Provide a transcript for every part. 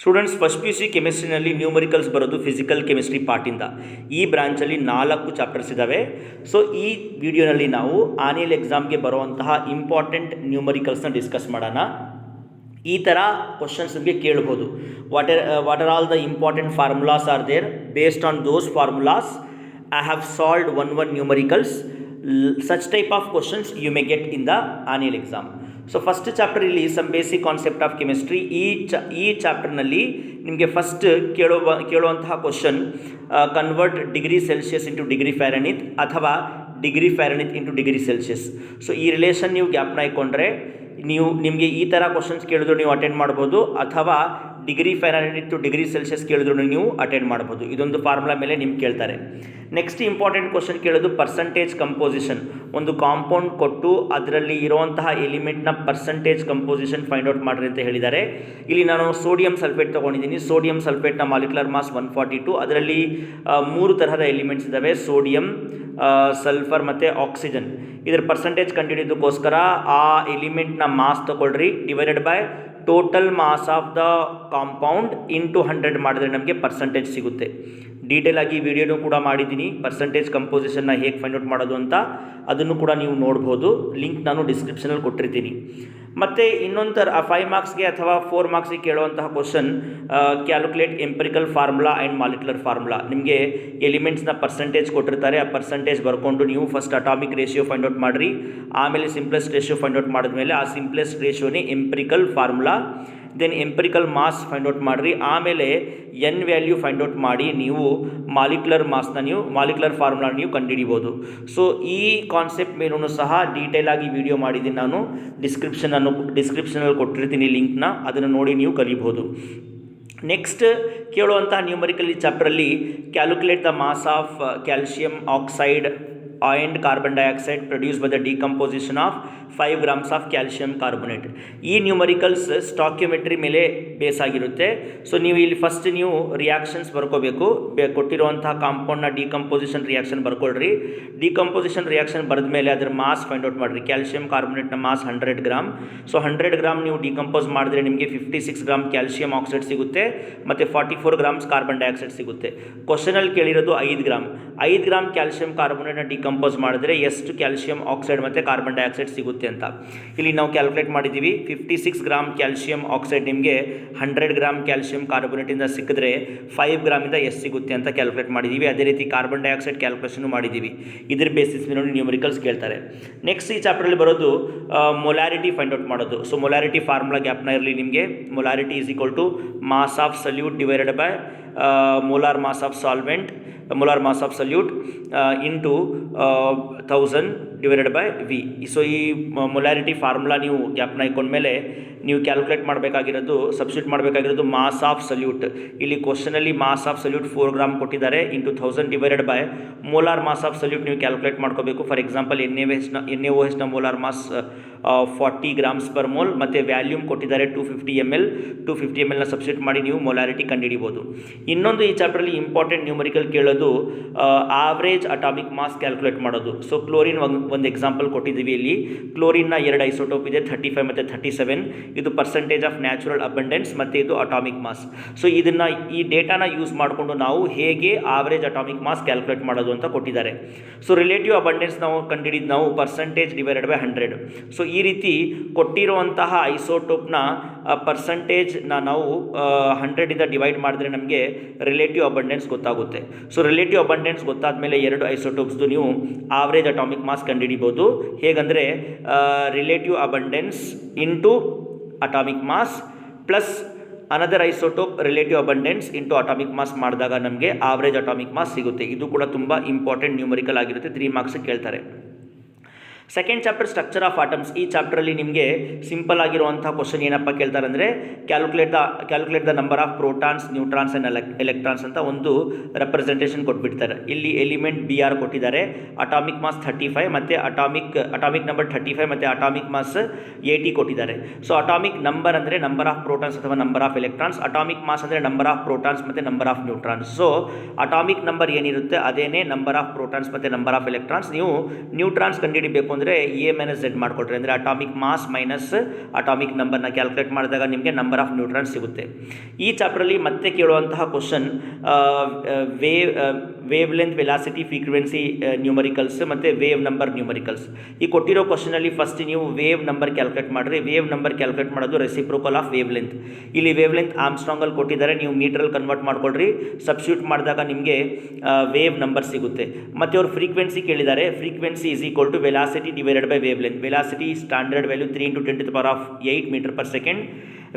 Students first P U C ಕೆಮಿಸ್ಟ್ರಿನಲ್ಲಿ numericals ಬರೋದು physical chemistry ಪಾರ್ಟಿಂದ. ಈ ಬ್ರಾಂಚಲ್ಲಿ 4 ಚಾಪ್ಟರ್ಸ್ ಇದ್ದಾವೆ. ಸೊ ಈ ವಿಡಿಯೋನಲ್ಲಿ ನಾವು ಆನ್ಯುವಲ್ ಎಕ್ಸಾಮ್ಗೆ ಬರುವಂತಹ ಇಂಪಾರ್ಟೆಂಟ್ ನ್ಯೂಮರಿಕಲ್ಸ್ನ ಡಿಸ್ಕಸ್ ಮಾಡೋಣ. ಈ ಥರ ಕ್ವಶನ್ಸ್ ನಿಮಗೆ ಕೇಳ್ಬೋದು. What are all the important formulas are there, based on those formulas I have solved one numericals. such type of questions you may get in the annual exam. So first chapter ಇಲ್ಲಿ some basic concept of chemistry. ಈ ಚಾಪ್ಟರ್ನಲ್ಲಿ ನಿಮಗೆ first ಕೇಳುವಂತಹ question convert degree Celsius into degree Fahrenheit ಅಥವಾ degree Fahrenheit into degree Celsius. So ಈ relation ನೀವು ಗ್ಯಾಪ್ನ ಇಟ್ಕೊಂಡ್ರೆ ನಿಮಗೆ ಈ ಥರ ಕ್ವಶನ್ಸ್ ಕೇಳಿದ್ರು ನೀವು ಅಟೆಂಡ್ ಮಾಡ್ಬೋದು, ಅಥವಾ degree Fahrenheit to degree Celsius ಕೇಳಿದ್ರು ನೀವು ಅಟೆಂಡ್ ಮಾಡ್ಬೋದು. ಇದೊಂದು ಫಾರ್ಮುಲಾ ಮೇಲೆ ನಿಮ್ಗೆ ಕೇಳ್ತಾರೆ. ನೆಕ್ಸ್ಟ್ ಇಂಪಾರ್ಟೆಂಟ್ ಕ್ವಶನ್ ಕೇಳೋದು ಪರ್ಸಂಟೇಜ್ ಕಂಪೋಸಿಷನ್. ಒಂದು ಕಾಂಪೌಂಡ್ ಕೊಟ್ಟು ಅದರಲ್ಲಿ ಇರುವಂತಹ ಎಲಿಮೆಂಟ್ನ ಪರ್ಸಂಟೇಜ್ ಕಂಪೋಸಿಷನ್ ಫೈಂಡ್ ಔಟ್ ಮಾಡಿರಿ ಅಂತ ಹೇಳಿದ್ದಾರೆ. ಇಲ್ಲಿ ನಾನು ಸೋಡಿಯಂ ಸಲ್ಫೇಟ್ ತೊಗೊಂಡಿದ್ದೀನಿ. ಸೋಡಿಯಂ ಸಲ್ಫೇಟ್ನ ಮಾಲಿಕ್ಯುಲರ್ ಮಾಸ್ 142. ಅದರಲ್ಲಿ 3 ತರಹದ ಎಲಿಮೆಂಟ್ಸ್ ಇದ್ದಾವೆ, ಸೋಡಿಯಂ, ಸಲ್ಫರ್ ಮತ್ತು ಆಕ್ಸಿಜನ್. ಇದರ ಪರ್ಸಂಟೇಜ್ ಕಂಡುಹಿಡಿಯೋದಕ್ಕೋಸ್ಕರ ಆ ಎಲಿಮೆಂಟ್ನ ಮಾಸ್ ತೊಗೊಳ್ರಿ, divided by total mass of the compound into 100 ಮಾಡಿದ್ರೆ ನಮಗೆ ಪರ್ಸಂಟೇಜ್ ಸಿಗುತ್ತೆ. ಡೀಟೇಲ್ ಆಗಿ ವಿಡಿಯೋನೂ ಕೂಡ ಮಾಡಿದ್ದೀನಿ, ಪರ್ಸಂಟೇಜ್ ಕಂಪೋಸಿಷನ್ನ ಹೇಗೆ ಫೈಂಡ್ ಔಟ್ ಮಾಡೋದು ಅಂತ. ಅದನ್ನು ಕೂಡ ನೀವು ನೋಡ್ಬೋದು, ಲಿಂಕ್ ನಾನು ಡಿಸ್ಕ್ರಿಪ್ಷನಲ್ಲಿ ಕೊಟ್ಟಿರ್ತೀನಿ. ಮತ್ತು ಇನ್ನೊಂದು 5 ಮಾರ್ಕ್ಸ್ಗೆ ಅಥವಾ 4 ಮಾರ್ಕ್ಸ್ಗೆ ಕೇಳುವಂತಹ question calculate empirical formula and molecular formula. ನಿಮಗೆ ಎಲಿಮೆಂಟ್ಸ್ನ ಪರ್ಸಂಟೇಜ್ ಕೊಟ್ಟಿರ್ತಾರೆ, ಆ ಪರ್ಸಂಟೇಜ್ ಬರ್ಕೊಂಡು ನೀವು first atomic ratio find out ಮಾಡಿರಿ, ಆಮೇಲೆ ಸಿಂಪ್ಲೆಸ್ಟ್ ರೇಷಿಯೋ ಫೈಂಡ್ ಔಟ್ ಮಾಡಿದ್ಮೇಲೆ ಆ ಸಿಂಪ್ಲೆಸ್ಟ್ ರೇಷಿಯೋನೇ empirical formula. Then empirical mass find out ಮಾಡಿರಿ, ಆಮೇಲೆ ಎನ್ ವ್ಯಾಲ್ಯೂ ಫೈಂಡ್ ಔಟ್ ಮಾಡಿ ನೀವು ಮಾಲಿಕ್ಯುಲರ್ ಫಾರ್ಮುಲಾ ನೀವು ಕಂಡುಹಿಡಿಬೋದು. ಸೊ ಈ ಕಾನ್ಸೆಪ್ಟ್ ಮೇಲೂ ಸಹ ಡೀಟೇಲ್ ಆಗಿ ವಿಡಿಯೋ ಮಾಡಿದ್ದೀನಿ ನಾನು, ಡಿಸ್ಕ್ರಿಪ್ಷನಲ್ಲಿ ಕೊಟ್ಟಿರ್ತೀನಿ ಲಿಂಕ್ನ, ಅದನ್ನು ನೋಡಿ ನೀವು ಕಲಿಬೋದು. ನೆಕ್ಸ್ಟ್ ಕೇಳುವಂತಹ ನ್ಯೂಮರಿಕಲ್ ಈ ಚಾಪ್ಟರಲ್ಲಿ calculate the mass of calcium oxide and carbon dioxide produced by the decomposition of 5 grams of calcium carbonate. ಈ ನ್ಯೂಮರಿಕಲ್ಸ್ ಸ್ಟಾಕ್ಯೋಮೆಟ್ರಿ ಮೇಲೆ ಬೇಸ್ ಆಗಿರುತ್ತೆ. ಸೊ ನೀವು ಇಲ್ಲಿ ಫಸ್ಟ್ ನೀವು ರಿಯಾಕ್ಷನ್ಸ್ ಬರ್ಕೋಬೇಕು. ಕೊಟ್ಟಿರುವಂತಹ ಕಾಂಪೌಂಡ್ನ ಡಿಕಂಪೋಸಿಷನ್ ರಿಯಾಕ್ಷನ್ ಬರ್ಕೊಳ್ರಿ. ಡಿಕಂಪೋಸಿಷನ್ ರಿಯಾಕ್ಷನ್ ಬರೆದ ಮೇಲೆ ಅದರ ಮಾಸ್ ಫೈಂಡ್ ಔಟ್ ಮಾಡಿರಿ. ಕ್ಯಾಲ್ಶಿಯಂ ಕಾರ್ಬೋನೇಟ್ನ ಮಾಸ್ 100 ಗ್ರಾಮ್. ಸೊ 100 ಗ್ರಾಮ್ ನೀವು ಡಿಕಂಪೋಸ್ ಮಾಡಿದ್ರೆ ನಿಮಗೆ 56 ಗ್ರಾಮ್ ಕ್ಯಾಲ್ಶಿಯಂ ಆಕ್ಸೈಡ್ ಸಿಗುತ್ತೆ ಮತ್ತು 44 ಗ್ರಾಮ್ಸ್ ಕಾರ್ಬನ್ ಡೈಆಕ್ಸೈಡ್ ಸಿಗುತ್ತೆ. ಕ್ವಶನಲ್ಲಿ ಕೇಳಿರೋದು 5 ಗ್ರಾಮ್ ಕ್ಯಾಲ್ಶಿಯಂ ಕಾರ್ಬೋನೇಟ್ನ ಡಿಕಂಪೋಸ್ ಮಾಡಿದ್ರೆ ಎಷ್ಟು ಕ್ಯಾಲ್ಶಿಯಂ ಆಕ್ಸೈಡ್ ಮತ್ತು ಕಾರ್ಬನ್ ಡೈಆಕ್ಸೈಡ್ ಸಿಗುತ್ತೆ ಅಂತ ಇಲ್ಲಿ ನಾವು ಕ್ಯಾಲ್ಕುಲೇಟ್ ಮಾಡಿದ್ದೀವಿ. 56 ಗ್ರಾಮ್ ಕ್ಯಾಲ್ಶಿಯಂ ಆಕ್ಸೈಡ್ ನಿಮಗೆ 100 ಗ್ರಾಮ್ ಕ್ಯಾಲ್ಶಿಯಂ ಕಾರ್ಬೋನೇಟಿಂದ ಸಿಕ್ಕಿದ್ರೆ 5 ಗ್ರಾಮಿಂದ ಎಷ್ಟು ಸಿಗುತ್ತೆ ಅಂತ ಕ್ಯಾಲ್ಕುಲೇಟ್ ಮಾಡಿದ್ದೀವಿ. ಅದೇ ರೀತಿ ಕಾರ್ಬನ್ ಡೈಆಕ್ಸೈಡ್ ಕ್ಯಾಲ್ಕುಲೇಷನ್ ಮಾಡಿದ್ದೀವಿ. ಇದ್ರ ಬೇಸಿಸ್ ಮೇಲೆ ನ್ಯೂಮರಿಕಲ್ಸ್ ಕೇಳ್ತಾರೆ. ನೆಕ್ಸ್ಟ್ ಈ ಚಾಪ್ಟರಲ್ಲಿ ಬರೋದು ಮೊಲಾರಿಟಿ ಫೈಂಡ್ ಔಟ್ ಮಾಡೋದು. ಸೊ ಮೊಲಾರಿಟಿ ಫಾರ್ಮುಲಾ ಗ್ಯಾಪ್ನ ಇರಲಿ ನಿಮಗೆ. Molarity is equal to mass of solute divided by molar mass of solvent, molar mass of solute into 1000 divided by V. So ಈ ಮೊಲಾರಿಟಿ ಫಾರ್ಮುಲಾ ನೀವು ಗ್ಯಾಪ್ನ ಇಟ್ಕೊಂಡ್ಮೇಲೆ ನೀವು ಕ್ಯಾಲ್ಕುಲೇಟ್ ಮಾಡಬೇಕಾಗಿರೋದು, substitute ಮಾಡಬೇಕಾಗಿರೋದು ಮಾಸ್ ಆಫ್ ಸಲ್ಯೂಟ್. ಇಲ್ಲಿ ಕ್ವಶನಲ್ಲಿ ಮಾಸ್ ಆಫ್ ಸಲ್ಯೂಟ್ 4 ಗ್ರಾಮ್ ಕೊಟ್ಟಿದ್ದಾರೆ, into 1000 divided by molar mass of solute ನೀವು ಕ್ಯಾಲ್ಕುಲೇಟ್ ಮಾಡ್ಕೋಬೇಕು. ಫಾರ್ ಎಕ್ಸಾಂಪಲ್ NaOHನ molar mass 40 grams per mole ಮತ್ತು ವ್ಯಾಲ್ಯೂಮ್ ಕೊಟ್ಟಿದ್ದಾರೆ 250 ml. 250 mlನ ಸಬ್ಸ್ಟಿಟ್ಯೂಟ್ ಮಾಡಿ ನೀವು ಮೊಲಾರಿಟಿ ಕಂಡುಹಿಡಿಬೋದು. ಇನ್ನೊಂದು ಈ ಚಾಪ್ಟರಲ್ಲಿ ಇಂಪಾರ್ಟೆಂಟ್ ನ್ಯೂಮರಿಕಲ್ ಕೇಳೋದು ಆವ್ರೇಜ್ ಅಟಾಮಿಕ್ ಮಾಸ್ ಕ್ಯಾಲ್ಕುಲೇಟ್ ಮಾಡೋದು. ಸೊ ಕ್ಲೋರಿನ್ ಒಂದು ಎಕ್ಸಾಂಪಲ್ ಕೊಟ್ಟಿದ್ದೀವಿ. ಇಲ್ಲಿ ಕ್ಲೋರಿನ್ನ 2 ಐಸೋಟೋಪ್ ಇದೆ, 35 ಮತ್ತು 37. ಇದು ಪರ್ಸೆಂಟೇಜ್ ಆಫ್ ನ್ಯಾಚುರಲ್ ಅಬಂಡೆನ್ಸ್ ಮತ್ತು ಇದು ಅಟಾಮಿಕ್ ಮಾಸ್. ಸೊ ಈ ಡೇಟಾನ ಯೂಸ್ ಮಾಡಿಕೊಂಡು ನಾವು ಹೇಗೆ ಆವ್ರೇಜ್ ಅಟಾಮಿಕ್ ಮಾಸ್ ಕ್ಯಾಲ್ಕುಲೇಟ್ ಮಾಡೋದು ಅಂತ ಕೊಟ್ಟಿದ್ದಾರೆ. ಸೊ ರಿಲೇಟಿವ್ ಅಬಂಡೆನ್ಸ್ ನಾವು ಕಂಡುಹಿಡಿದು ನಾವು ಪರ್ಸೆಂಟೇಜ್ ಡಿವೈಡೆಡ್ ಬೈ 100. ಸೊ ಈ ರೀತಿ ಕೊಟ್ಟಿರುವಂತಹ ಐಸೋಟೋಪ್ನ ಪರ್ಸೆಂಟೇಜ್ನ ನಾವು 100ಇಂದ ಡಿವೈಡ್ ಮಾಡಿದ್ರೆ ನಮಗೆ ರಿಲೇಟಿವ್ ಅಬಂಡೆನ್ಸ್ ಗೊತ್ತಾಗುತ್ತೆ. ಸೊ ರಿಲೇಟಿವ್ ಅಬಂಡೆನ್ಸ್ ಗೊತ್ತಾದ ಮೇಲೆ 2 ಐಸೋಟೋಪ್ಸ್ದು ನೀವು ಆವ್ರೇಜ್ ಅಟಾಮಿಕ್ ಮಾಸ್ ಕಂಡುಹಿಡಿಬೋದು. ಹೇಗಂದರೆ relative abundance into atomic mass plus another isotope relative abundance into atomic mass ಮಾಡಿದಾಗ ನಮಗೆ ಆವ್ರೇಜ್ ಅಟಾಮಿಕ್ ಮಾಸ್ ಸಿಗುತ್ತೆ. ಇದು ಕೂಡ ತುಂಬ ಇಂಪಾರ್ಟೆಂಟ್ ನ್ಯೂಮರಿಕಲ್ ಆಗಿರುತ್ತೆ, 3 ಮಾರ್ಕ್ಸ್ ಕೇಳ್ತಾರೆ. Second chapter structure of atoms. ಈ ಚಾಪ್ಟರಲ್ಲಿ ನಿಮಗೆ ಸಿಂಪಲ್ ಆಗಿರುವಂಥ ಕ್ವಶನ್ ಏನಪ್ಪ ಕೇಳ್ತಾರೆ ಅಂದರೆ calculate the number of protons, neutrons and electrons ಅಂತ ಒಂದು ರೆಪ್ರೆಸೆಂಟೇಷನ್ ಕೊಟ್ಬಿಡ್ತಾರೆ. ಇಲ್ಲಿ ಎಲಿಮೆಂಟ್ Br ಕೊಟ್ಟಿದ್ದಾರೆ, ಅಟಾಮಿಕ್ ಮಾಸ್ 35 ಮತ್ತು ಅಟಾಮಿಕ್ ನಂಬರ್ 35 ಮತ್ತು ಅಟಾಮಿಕ್ ಮಾಸ್ 80 ಕೊಟ್ಟಿದ್ದಾರೆ. ಸೊ ಅಟಾಮಿಕ್ ನಂಬರ್ ಅಂದರೆ ನಂಬರ್ ಆಫ್ ಪ್ರೋಟಾನ್ಸ್ ಅಥವಾ number of electrons, atomic mass ಅಂದರೆ ನಂಬರ್ ಆಫ್ ಪ್ರೋಟಾನ್ಸ್ ಮತ್ತು number of neutrons. So atomic number ಏನಿರುತ್ತೆ ಅದೇನೇ ನಂಬರ್ ಆಫ್ ಪ್ರೋಟಾನ್ಸ್ ಮತ್ತು ನಂಬರ್ ಆಫ್ ಎಲೆಕ್ಟ್ರಾನ್ಸ್. ನೀವು ನ್ಯೂಟ್ರಾನ್ಸ್ ಕಂಡುಹಿಡಿಬೇಕು ಅಂದರೆ ಅಂದರೆ A - Z ಮಾಡ್ಕೊಳ್ರಿ, ಅಂದರೆ ಅಟಾಮಿಕ್ ಮಾಸ್ ಮೈನಸ್ ಅಟಾಮಿಕ್ ನಂಬರ್ನ ಕ್ಯಾಲ್ಕುಲೇಟ್ ಮಾಡಿದಾಗ ನಿಮಗೆ ನಂಬರ್ ಆಫ್ ನ್ಯೂಟ್ರಾನ್ಸ್ ಸಿಗುತ್ತೆ. ಈ ಚಾಪ್ಟ್ರಲ್ಲಿ ಮತ್ತೆ ಕೇಳುವಂತಹ question wave length, velocity, frequency numericals ಮತ್ತು ವೇವ್ ನಂಬರ್ ನ್ಯೂಮರಿಕಲ್ಸ್. ಈ ಕೊಟ್ಟಿರೋ ಕ್ವಶನಲ್ಲಿ ಫಸ್ಟ್ ನೀವು ವೇವ್ ನಂಬರ್ ಕ್ಯಾಲ್ಕುಲೇಟ್ ಮಾಡಿರಿ. ವೇವ್ ನಂಬರ್ ಕ್ಯಾಲ್ಕುಲೇಟ್ ಮಾಡೋದು ರೆಸಿಪ್ರೋಕಲ್ ಆಫ್ ವೇವ್ ಲೆಂತ್. ಇಲ್ಲಿ ವೇವ್ ಲೆಂತ್ ಆಮ್ಸ್ಟ್ರಾಂಗಲ್ಲಿ ಕೊಟ್ಟಿದ್ದಾರೆ, ನೀವು ಮೀಟ್ರಲ್ಲಿ ಕನ್ವರ್ಟ್ ಮಾಡ್ಕೊಳ್ರಿ. ಸಬ್ಸ್ಟಿಟ್ಯೂಟ್ ಮಾಡಿದಾಗ ನಿಮಗೆ ವೇವ್ ನಂಬರ್ ಸಿಗುತ್ತೆ. ಮತ್ತು ಅವ್ರು ಫ್ರೀಕ್ವೆನ್ಸಿ ಕೇಳಿದ್ದಾರೆ. Frequency is equal to velocity divided by wave length. Velocity standard value 3 × 10⁸ metre per second.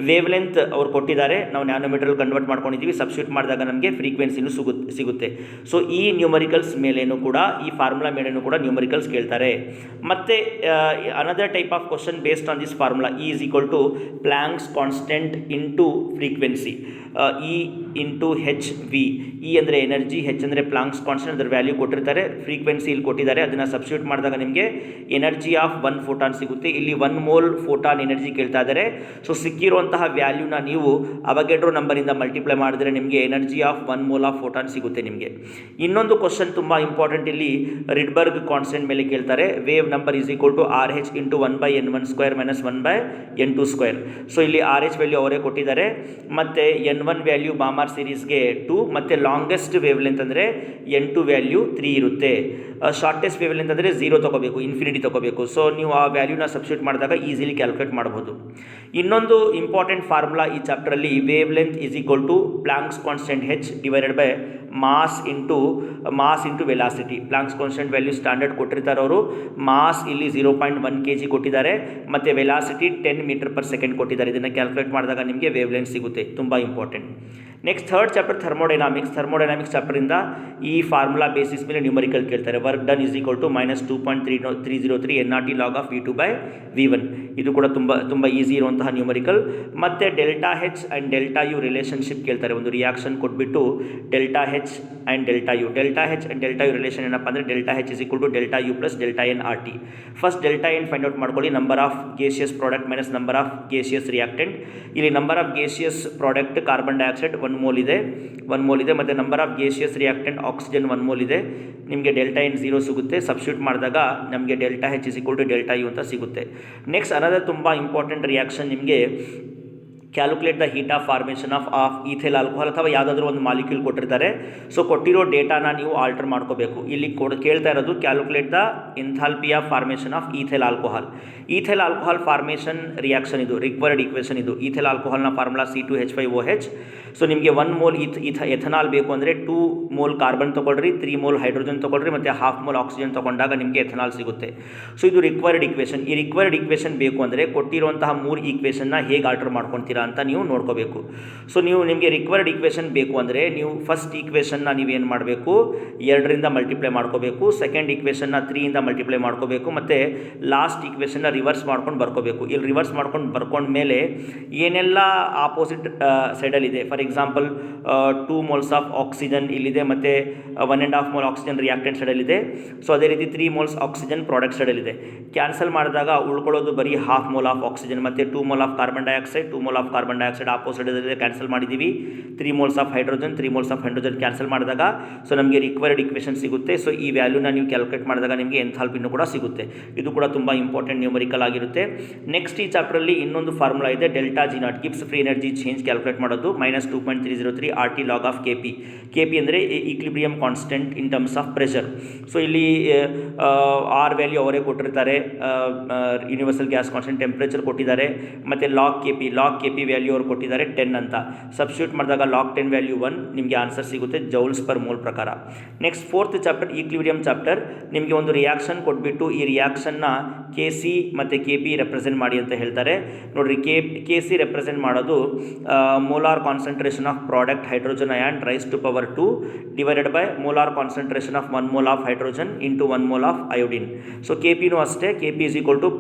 Wave length ಅವ್ರು ಕೊಟ್ಟಿದ್ದಾರೆ, ನಾವು ನ್ಯಾನೋಮೀಟ್ರಲ್ಲಿ ಕನ್ವರ್ಟ್ ಮಾಡ್ಕೊಂಡಿದ್ದೀವಿ. ಸಬ್ಸ್ಟಿಟ್ಯೂಟ್ ಮಾಡಿದಾಗ ನಮಗೆ ಫ್ರೀಕ್ವೆನ್ಸಿನೂ ಸಿಗುತ್ತೆ. ಸೊ ಈ ನ್ಯೂಮರಿಕಲ್ಸ್ ಮೇಲೇನೂ ಕೂಡ, ಈ ಫಾರ್ಮುಲಾ ಮೇಲೇನೂ ಕೂಡ ನ್ಯೂಮರಿಕಲ್ಸ್ ಕೇಳ್ತಾರೆ. ಮತ್ತು another type of question based on this formula, E is equal to Planck's constant into frequency. E into HV. E ಅಂದರೆ ಎನರ್ಜಿ, H ಅಂದರೆ ಪ್ಲಾಂಕ್ಸ್ ಕಾನ್ಸ್ಟೆಂಟ್, ಅದರ ವ್ಯಾಲ್ಯೂ ಕೊಟ್ಟಿರ್ತಾರೆ. ಫ್ರೀಕ್ವೆನ್ಸಿ ಇಲ್ಲಿ ಕೊಟ್ಟಿದ್ದಾರೆ, ಅದನ್ನು ಸಬ್ಸ್ಟಿಟ್ಯೂಟ್ ಮಾಡಿದಾಗ ನಿಮಗೆ ಎನರ್ಜಿ ಆಫ್ 1 ಫೋಟಾನ್ ಸಿಗುತ್ತೆ. ಇಲ್ಲಿ 1 ಮೋಲ್ ಫೋಟಾನ್ ಎನರ್ಜಿ ಕೇಳ್ತಾ ಇದ್ದಾರೆ. ಸೊ ಸಿಕ್ಕಿರುವಂತಹ ವ್ಯಾಲ್ಯೂನ ನೀವು ಅವಗೆಡ್ರೋ ನಂಬರಿಂದ ಮಲ್ಟಿಪ್ಲೈ ಮಾಡಿದ್ರೆ ನಿಮಗೆ energy of 1 mole of photon ಸಿಗುತ್ತೆ ನಿಮಗೆ. ಇನ್ನೊಂದು ಕ್ವಶನ್ ತುಂಬ ಇಂಪಾರ್ಟೆಂಟ್, ಇಲ್ಲಿ ರಿಡ್ಬರ್ಗ್ ಕಾನ್ಸ್ಟೆಂಟ್ ಮೇಲೆ ಕೇಳ್ತಾರೆ. Wave number is equal to RH into 1/n1² minus 1/n2². So ಇಲ್ಲಿ RH ವ್ಯಾಲ್ಯೂ ಅವರೇ ಕೊಟ್ಟಿದ್ದಾರೆ, ಮತ್ತು N1 ವ್ಯಾಲ್ಯೂ ಬಾಮಾರ್ ಸೀರೀಸ್ಗೆ 2, ಮತ್ತು ಲಾಂಗೆಸ್ಟ್ ವೇವ್ ಲೆಂತ್ ಅಂದರೆ N2 ವ್ಯಾಲ್ಯೂ 3 ಇರುತ್ತೆ. ಶಾರ್ಟೆಸ್ಟ್ ವೇವ್ ಲೆಂತ್ ಅಂದರೆ 0 ತೊಗೋಬೇಕು, ಇನ್ಫಿನಿಟಿ ತೊಗೋಬೇಕು. ಸೊ ನೀವು ಆ ವ್ಯಾಲ್ಯೂನ ಸಬ್ಸ್ಟಿಟ್ಯೂಟ್ ಮಾಡಿದಾಗ ಈಸಿಲಿ ಕ್ಯಾಲ್ಕುಲೇಟ್ ಮಾಡ್ಬೋದು. ಇನ್ನೊಂದು ಇಂಪಾರ್ಟೆಂಟ್ ಫಾರ್ಮುಲಾ ಈ ಚಾಪ್ಟ್ರಲ್ಲಿ, wavelength is equal to Planck's constant H divided by mass into velocity. Planck's constant value standard ಕೊಟ್ಟಿರ್ತಾರೆ ಅವರು. ಮಾಸ್ ಇಲ್ಲಿ 0.1 kg ಕೊಟ್ಟಿದ್ದಾರೆ, ಮತ್ತು ವೆಲಾಸಿಟಿ 10 ಮೀಟರ್ ಪರ್ ಸೆಕೆಂಡ್ ಕೊಟ್ಟಿದ್ದಾರೆ. ಇದನ್ನು ಕ್ಯಾಲ್ಕುಲೇಟ್ ಮಾಡಿದಾಗ ನಿಮಗೆ ವೇವ್ ಲೆಂತ್ ಸಿಗುತ್ತೆ. ತುಂಬ important. Next third chapter thermodynamics ಚಾಪ್ಟರಿಂದ ಈ ಫಾರ್ಮುಲಾ ಬೇಸಿಸ್ ಮೇಲೆ ನ್ಯೂಮರಿಕಲ್ ಕೇಳ್ತಾರೆ. Work done is equal to -2.303 NRT log of V2/V1. ಇದು ಕೂಡ ತುಂಬ ಈಸಿ ಇರುವಂತಹ ನ್ಯೂಮರಿಕಲ್. ಮತ್ತು delta H and delta U relationship ಕೇಳ್ತಾರೆ. ಒಂದು ರಿಯಾಕ್ಷನ್ ಕೊಟ್ಬಿಟ್ಟು delta H and delta U. Delta H and delta U relation ಏನಪ್ಪ ಅಂದರೆ delta H is equal to delta U plus delta n RT. First delta N find out ಮಾಡ್ಕೊಳ್ಳಿ. Number of gaseous product minus number of gaseous reactant. ಇಲ್ಲಿ number of gaseous product carbon dioxide 1 mole ಇದೆ, ಮತ್ತು number of gaseous reactant oxygen 1 mole ಇದೆ. ನಿಮಗೆ delta n 0 ಸಿಗುತ್ತೆ. Substitute ಮಾಡಿದಾಗ ನಮಗೆ delta H is equal to delta U ಅಂತ ಸಿಗುತ್ತೆ. ನೆಕ್ಸ್ಟ್ ಅನದರ್ ತುಂಬ ಇಂಪಾರ್ಟೆಂಟ್ ರಿಯಾಕ್ಷನ್, ನಿಮಗೆ calculate the heat of formation of ethyl alcohol ಅಥವಾ ಯಾವುದಾದ್ರೂ ಒಂದು ಮಾಲಿಕ್ಯೂಲ್ ಕೊಟ್ಟಿರ್ತಾರೆ. ಸೊ ಕೊಟ್ಟಿರೋ ಡೇಟಾನ ನೀವು ಆಲ್ಟರ್ ಮಾಡ್ಕೋಬೇಕು. ಇಲ್ಲಿ ಕೇಳ್ತಾ ಇರೋದು calculate the enthalpy of formation of ethyl alcohol. Ethyl alcohol formation reaction ಇದು, ರಿಕ್ವೈರ್ಡ್ ಈಕ್ವೇಷನ್ ಇದು. ಈಥೈಲ್ ಆಲ್ಕೋಹಾಲ್ನ ಫಾರ್ಮುಲಾ C2H5OH. ಸೊ ನಿಮಗೆ 1 ಮೋಲ್ ಎಥನಾಲ್ ಬೇಕು ಅಂದರೆ 2 ಮೋಲ್ ಕಾರ್ಬನ್ ತೊಗೊಳ್ರಿ, 3 ಮೋಲ್ ಹೈಡ್ರೋಜನ್ ತೊಗೊಳ್ರಿ, ಮತ್ತು 1/2 ಮೋಲ್ ಆಕ್ಸಿಜನ್ ತೊಗೊಂಡಾಗ ನಿಮಗೆ ಎಥನಾಲ್ ಸಿಗುತ್ತೆ. ಸೊ ಇದು ರಿಕ್ವೈರ್ಡ್ ಈಕ್ವೇಷನ್. ಈ ರಿಕ್ವೈರ್ಡ್ ಈಕ್ವೇಷನ್ ಬೇಕು ಅಂದರೆ ಕೊಟ್ಟಿರುವಂತಹ 3 ಈಕ್ವೇಷನ್ನ ಹೇಗೆ ಆಲ್ಟರ್ ಮಾಡ್ಕೊತೀರಾ ಅಂತ ನೀವು ನೋಡ್ಕೋಬೇಕು. ಸೊ ನಿಮಗೆ ರಿಕ್ವೈರ್ಡ್ ಈಕ್ವೇಷನ್ ಬೇಕು ಅಂದರೆ ನೀವು ಫಸ್ಟ್ ಈಕ್ವೇಷನ್ನ ನೀವೇನು ಮಾಡಬೇಕು, 2ರಿಂದ ಮಲ್ಟಿಪ್ಲೈ ಮಾಡ್ಕೋಬೇಕು. ಸೆಕೆಂಡ್ ಈಕ್ವೇಷನ್ನ 3ಯಿಂದ ಮಲ್ಟಿಪ್ಲೈ ಮಾಡ್ಕೋಬೇಕು, ಮತ್ತು ಲಾಸ್ಟ್ ಈಕ್ವೇಷನ್ನ ರಿವರ್ಸ್ ಮಾಡ್ಕೊಂಡು ಬರ್ಕೋಬೇಕು. ಇಲ್ಲಿ ರಿವರ್ಸ್ ಮಾಡ್ಕೊಂಡು ಬರ್ಕೊಂಡ್ಮೇಲೆ ಏನೆಲ್ಲ ಆಪೋಸಿಟ್ ಸೈಡಲ್ಲಿದೆ, for example 2 moles of oxygen ಇಲ್ಲಿದೆ, ಮತ್ತು 1.5 ಮೋಲ್ ಆಕ್ಸಿಜನ್ ರಿಯಾಕ್ಟೆಂಟ್ ಸೈಡಲ್ಲಿದೆ. ಸೊ ಅದೇ ರೀತಿ 3 ಮೋಲ್ಸ್ ಆಕ್ಸಿಜನ್ ಪ್ರಾಡಕ್ಟ್ ಸೈಡಲ್ಲಿದೆ. ಕ್ಯಾನ್ಸಲ್ ಮಾಡಿದಾಗ ಉಳ್ಕೊಳ್ಳೋದು ಬರೀ 1/2 ಮೋಲ್ ಆಫ್ ಆಕ್ಸಿಜನ್, ಮತ್ತು 2 mole of carbon dioxide, 2 mole of carbon dioxide opposite cancel ಮಾಡಿದ್ದೀವಿ. 3 moles of hydrogen, 3 moles of hydrogen cancel ಮಾಡಿದಾಗ ಸೊ ನಮಗೆ ರಿಕ್ವೈರ್ಡ್ ಈಕ್ವೇಷನ್ ಸಿಗುತ್ತೆ. ಸೊ ಈ ವ್ಯಾಲ್ಯೂನ ನೀವು ಕ್ಯಾಲ್ಕುಲೇಟ್ ಮಾಡಿದಾಗ ನಿಮಗೆ ಎಂಥಾಲ್ಪಿನೂ ಕೂಡ ಸಿಗುತ್ತೆ. ಇದು ಕೂಡ ತುಂಬ ಇಂಪಾರ್ಟೆಂಟ್ ನ್ಯೂಮರಿಕಲ್ ಆಗಿರುತ್ತೆ. ನೆಕ್ಸ್ಟ್ ಈ ಚಾಪ್ಟ್ರಲ್ಲಿ ಇನ್ನೊಂದು ಫಾರ್ಮುಲಾ ಇದೆ, delta G0, Gibbs free energy change calculate ಮಾಡೋದು. -2.303 RT ಲಾಗ್ ಆಫ್ KP ಅಂದರೆ equilibrium constant in terms of pressure. So ಇಲ್ಲಿ R ವ್ಯಾಲ್ಯೂ ಅವರೇ ಕೊಟ್ಟಿರ್ತಾರೆ, ಯೂನಿವರ್ಸಲ್ ಗ್ಯಾಸ್ ಕಾನ್ಸ್ಟೆಂಟ್ ಟೆಂಪ್ರೇಚರ್ ಕೊಟ್ಟಿದ್ದಾರೆ, ಮತ್ತು ಲಾಗ್ KP ವ್ಯಾಲ್ಯೂ ಅವ್ರು ಕೊಟ್ಟಿದ್ದಾರೆ 10 ಅಂತ. ಸಬ್ಸ್ಟಿಟ್ಯೂಟ್ ಮಾಡಿದಾಗ ಲಾಗ್ 10 ವ್ಯಾಲ್ಯೂ 1, ನಿಮಗೆ ಆನ್ಸರ್ ಸಿಗುತ್ತೆ ಜೌಲ್ಸ್ ಪರ್ ಮೋಲ್ ಪ್ರಕಾರ. Next fourth chapter equilibrium chapter. ನಿಮಗೆ ಒಂದು ರಿಯಾಕ್ಷನ್ ಕೊಟ್ಬಿಟ್ಟು ಈ ರಿಯಾಕ್ಷನ್ನ KC ಮತ್ತು KP ರೆಪ್ರೆಸೆಂಟ್ ಮಾಡಿ ಅಂತ ಹೇಳ್ತಾರೆ. ನೋಡಿರಿ, KC ರೆಪ್ರೆಸೆಂಟ್ ಮಾಡೋದು molar concentration of product hydrogen ion raise to power 2 divided by molar concentration of 1 mole of hydrogen into 1 mole of iodine. So KPನೂ ಅಷ್ಟೇ, KP is equal to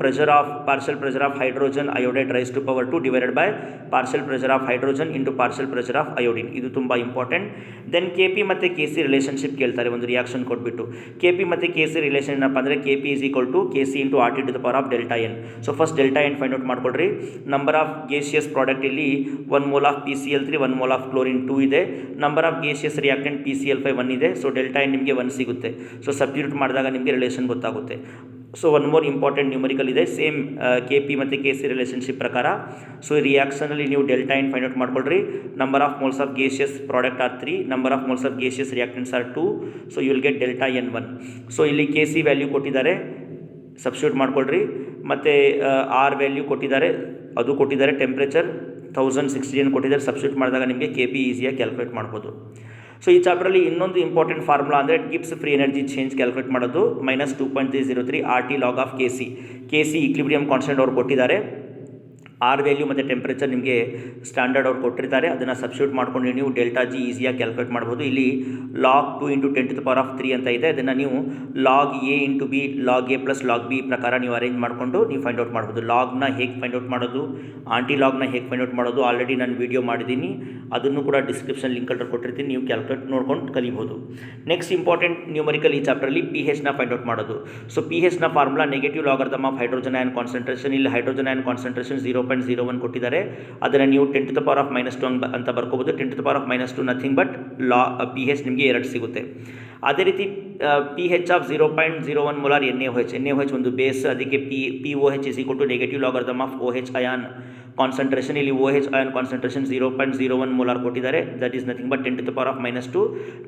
partial pressure of hydrogen iodide raise to power 2 divided by partial pressure of hydrogen into partial pressure of iodine. ಇದು ತುಂಬ important. Then KP ಮತ್ತು KC relationship ಕೇಳ್ತಾರೆ, ಒಂದು reaction ಕೊಟ್ಬಿಟ್ಟು. KP ಮತ್ತು KC relation ಏನಪ್ಪ ಅಂದರೆ KP is equal to KC into RT to the power of delta N. So first delta N find out ಮಾಡ್ಕೊಳ್ರಿ. ನಂಬರ್ ಆಫ್ ಗೇಷಿಯಸ್ ಪ್ರಾಡಕ್ಟ್ ಇಲ್ಲಿ 1 mole of PCl3, 1 mole of chlorine 2 ಇದೆ. Number of gaseous reactant PCl5 1 ಇದೆ. So delta N ನಿಮಗೆ 1 ಸಿಗುತ್ತೆ. So substitute ಮಾಡಿದಾಗ ನಿಮಗೆ relation ಗೊತ್ತಾಗುತ್ತೆ. So one more important numerical ಇದೆ, ಸೇಮ್ ಕೆ ಪಿ ಮತ್ತು ಕೆ ಸಿ ರಿಲೇಷನ್ಶಿಪ್ ಪ್ರಕಾರ. ಸೊ ಈ ರಿಯಾಕ್ಷನಲ್ಲಿ ನೀವು ಡೆಲ್ಟಾ ಎನ್ ಫೈಂಡ್ ಔಟ್ ಮಾಡ್ಕೊಳ್ರಿ. Number of moles of gaseous product are 3, number of moles of gaseous reactants are 2. So you will get delta N 1. So ಇಲ್ಲಿ K C value ಕೊಟ್ಟಿದ್ದಾರೆ, substitute ಮಾಡ್ಕೊಳ್ರಿ. ಮತ್ತು R value ಕೊಟ್ಟಿದ್ದಾರೆ, ಅದು ಕೊಟ್ಟಿದ್ದಾರೆ. Temperature 1060 ಕೊಟ್ಟಿದ್ದಾರೆ, substitute ಮಾಡಿದಾಗ ನಿಮಗೆ ಕೆ ಪಿ ಈಸಿಯಾಗಿ ಕ್ಯಾಲ್ಕುಲೇಟ್ ಮಾಡ್ಬೋದು. ಸೊ ಈ ಚಾಪ್ಟ್ರಲ್ಲಿ ಇನ್ನೊಂದು ಇಂಪಾರ್ಟೆಂಟ್ ಫಾರ್ಮುಲಾ ಅಂದರೆ Gibbs free energy change calculate ಮಾಡೋದು -2.303 RT log of K C equilibrium constant ಅವ್ರು ಕೊಟ್ಟಿದ್ದಾರೆ. ಆರ್ ವ್ಯಾಲ್ಯೂ ಮತ್ತು ಟೆಂಪ್ರೇಚರ್ ನಿಮಗೆ ಸ್ಟ್ಯಾಂಡರ್ಡ್ ಅವ್ರು ಕೊಟ್ಟಿರ್ತಾರೆ, ಅದನ್ನು ಸಬ್ಸ್ಟಿಟ್ಯೂಟ್ ಮಾಡ್ಕೊಂಡು ನೀವು ಡೆಲ್ಟಾ ಜಿ ಈಸಿಯಾಗಿ ಕ್ಯಾಲ್ಕುಲೇಟ್ ಮಾಡ್ಬೋದು. ಇಲ್ಲಿ ಲಾಗ್ 2 × 10⁻³ ಅಂತ ಇದೆ, ಅದನ್ನು ನೀವು log A into B, log A plus log B ಪ್ರಕಾರ ನೀವು ಅರೇಂಜ್ ಮಾಡಿಕೊಂಡು ನೀವು ಫೈಂಡ್ ಔಟ್ ಮಾಡ್ಬೋದು. ಲಾಗ್ನ ಹೇಗೆ ಫೈಂಡ್ ಔಟ್ ಮಾಡೋದು, ಆಂಟಿ ಲಾಗ್ನ ಹೇಗೆ ಫೈಂಡ್ ಔಟ್ ಮಾಡೋದು ಆಲ್ರೆಡಿ ನಾನು ವೀಡಿಯೋ ಮಾಡಿದ್ದೀನಿ, ಅದನ್ನು ಕೂಡ ಡಿಸ್ಕ್ರಿಪ್ಷನ್ ಲಿಂಕಲ್ಲಿ ಕೊಟ್ಟಿರ್ತೀನಿ, ನೀವು ಕ್ಯಾಲ್ಕುಲೇಟ್ ನೋಡ್ಕೊಂಡು ಕಲಿಬೋದು. ನೆಕ್ಸ್ಟ್ ಇಂಪಾರ್ಟೆಂಟ್ ನ್ಯೂಮರಿಕಲ್ ಈ ಚಾಪ್ಟರಲ್ಲಿ ಪಿ ಹೆಚ್ನ ಫೈಂಡ್ ಔಟ್ ಮಾಡೋದು. ಸೊ ಪಿ ಹೆಚ್ನ formula negative logarithm of hydrogen ion concentration. ಇಲ್ಲಿ ಹೈಡ್ರೋಜನ್ ಅಯಾನ್ ಕಾನ್ಸಂಟ್ರೇಷನ್ 0.01 ಕೊಟ್ಟಿದ್ದಾರೆ, ಅದನ್ನು ನೀವು 10⁻⁻² ಅಂತ ಬರ್ಕೋಬೋದು. 10⁻², ನಥಿಂಗ್ ಬಟ್ ಪಿ ಹೆಚ್ ನಿಮಗೆ 2 ಸಿಗುತ್ತೆ. ಅದೇ ರೀತಿ P H of 0.01 molar NaOH ಒಂದು ಬೇಸ್, ಅದಕ್ಕೆ POH = negative logarithm of OH ion concentration. ಇಲ್ಲಿ OH ಅಯಾನ್ ಕಾನ್ಸಂಟ್ರೇಷನ್ 0.01 ಮೊಲಾರ್ ಕೊಟ್ಟಿದ್ದಾರೆ, ದಟ್ ಈಸ್ ನಥಿಂಗ್ ಬಟ್ 10⁻²,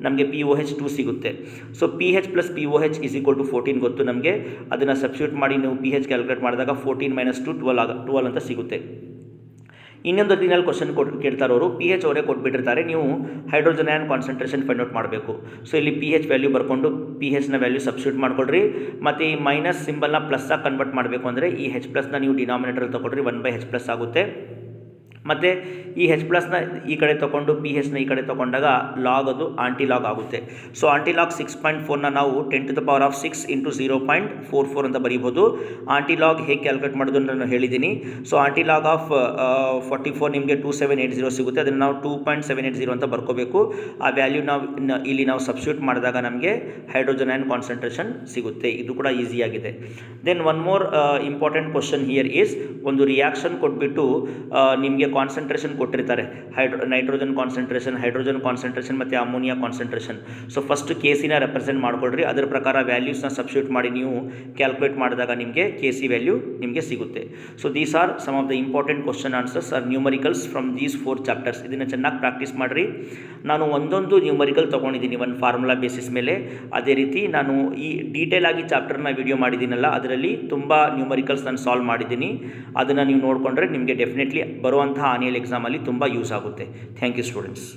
ನಮಗೆ POH 2 ಸಿಗುತ್ತೆ. ಸೊ PH + POH = 14 ಗೊತ್ತು ನಮಗೆ, ಅದನ್ನು ಸಬ್ಸ್ಟಿಟ್ಯೂಟ್ ಮಾಡಿ ನೀವು PH ಕ್ಯಾಲ್ಕುಲೇಟ್ ಮಾಡಿದಾಗ 14 - 2 12 ಅಂತ ಸಿಗುತ್ತೆ. ಇನ್ನೊಂದು ದಿನಲ್ಲಿ ಕ್ವಶನ್ ಕೇಳ್ತಾರೆ ಅವರು, ಪಿ ಹೆಚ್ ಅವರೇ ಕೊಟ್ಬಿಟ್ಟಿರ್ತಾರೆ, ನೀವು hydrogen ion concentration find out ಮಾಡಬೇಕು. ಸೊ ಇಲ್ಲಿ ಪಿ ಹೆಚ್ ವ್ಯಾಲ್ಯೂ ಬರ್ಕೊಂಡು ಪಿ ಹೆಚ್ನ ವ್ಯಾಲ್ಯೂ ಸಬ್ಸ್ಟಿಟ್ಯೂಟ್ ಮಾಡ್ಕೊಳ್ರಿ. ಮತ್ತು ಈ ಮೈನಸ್ ಸಿಂಬಲ್ನ ಪ್ಲಸ್ಸಾಗಿ ಕನ್ವರ್ಟ್ ಮಾಡಬೇಕು ಅಂದರೆ ಈ H+ ನೀವು ಡಿನಾಮಿನೇಟರಲ್ಲಿ ತೊಗೊಳ್ರಿ, 1/H+ ಆಗುತ್ತೆ. ಮತ್ತು ಈ H+ನ ಈ ಕಡೆ ತೊಗೊಂಡು ಪಿ ಹೆಚ್ನ ಈ ಕಡೆ ತೊಗೊಂಡಾಗ ಲಾಗ್ ಅದು ಆಂಟಿ ಲಾಗ್ ಆಗುತ್ತೆ. ಸೊ ಆಂಟಿ ಲಾಗ್ 6.4ನ ನಾವು 10⁻6 × 0.44 ಅಂತ ಬರೀಬೋದು. ಆಂಟಿ ಲಾಗ್ ಹೇಗೆ ಕ್ಯಾಲ್ಕುಲೇಟ್ ಮಾಡೋದು ಅಂತ ನಾನು ಹೇಳಿದ್ದೀನಿ. ಸೊ ಆಂಟಿ ಲಾಗ್ ಆಫ್ 44 ನಿಮಗೆ 2780 ಸಿಗುತ್ತೆ, ಅದನ್ನು ನಾವು 2.780 ಅಂತ ಬರ್ಕೋಬೇಕು. ಆ ವ್ಯಾಲ್ಯೂ ಇಲ್ಲಿ ನಾವು ಸಬ್ಸ್ಟಿಟ್ಯೂಟ್ ಮಾಡಿದಾಗ ನಮಗೆ ಹೈಡ್ರೋಜನ್ ಅಯಾನ್ ಕಾನ್ಸಂಟ್ರೇಷನ್ ಸಿಗುತ್ತೆ. ಇದು ಕೂಡ ಈಸಿಯಾಗಿದೆ. Then one more important question here is, ಒಂದು ರಿಯಾಕ್ಷನ್ ಕೊಟ್ಬಿಟ್ಟು ನಿಮಗೆ ಕಾನ್ಸಂಟ್ರೇಷನ್ ಕೊಟ್ಟಿರ್ತಾರೆ, ನೈಟ್ರೋಜನ್ ಕಾನ್ಸಂಟ್ರೇಷನ್ ಮತ್ತು ammonia concentration. So first K ಸಿನ ರೆಪ್ರೆಸೆಂಟ್ ಮಾಡ್ಕೊಳ್ರಿ, ಅದರ ಪ್ರಕಾರ ವ್ಯಾಲ್ಯೂಸ್ನ ಸಬ್ಸ್ಟಿಟ್ಯೂಟ್ ಮಾಡಿ ನೀವು ಕ್ಯಾಲ್ಕುಲೇಟ್ ಮಾಡಿದಾಗ ನಿಮಗೆ ಕೆ ಸಿ ವ್ಯಾಲ್ಯೂ ನಿಮಗೆ ಸಿಗುತ್ತೆ. So these are some of the important question answers are numericals from these 4 chapters. ಇದನ್ನು ಚೆನ್ನಾಗಿ ಪ್ರಾಕ್ಟೀಸ್ ಮಾಡಿರಿ. ನಾನು ಒಂದೊಂದು ನ್ಯೂಮರಿಕಲ್ ತೊಗೊಂಡಿದ್ದೀನಿ ಒಂದು ಫಾರ್ಮುಲಾ ಬೇಸಿಸ್ ಮೇಲೆ. ಅದೇ ರೀತಿ ನಾನು ಈ ಡೀಟೇಲ್ ಆಗಿ ಚಾಪ್ಟರ್ನ ವಿಡಿಯೋ ಮಾಡಿದ್ದೀನಲ್ಲ, ಅದರಲ್ಲಿ ತುಂಬ ನ್ಯೂಮರಿಕಲ್ಸ್ ನಾನು ಸಾಲ್ವ್ ಮಾಡಿದ್ದೀನಿ. ಅದನ್ನು ನೀವು ನೋಡಿಕೊಂಡ್ರೆ ನಿಮಗೆ ಡೆಫಿನೆಟ್ಲಿ ಬರುವಂತಹ ಆನ್ಯುವಲ್ ಎಕ್ಸಾಮಲ್ಲಿ ತುಂಬ ಯೂಸ್ ಆಗುತ್ತೆ. Thank you students.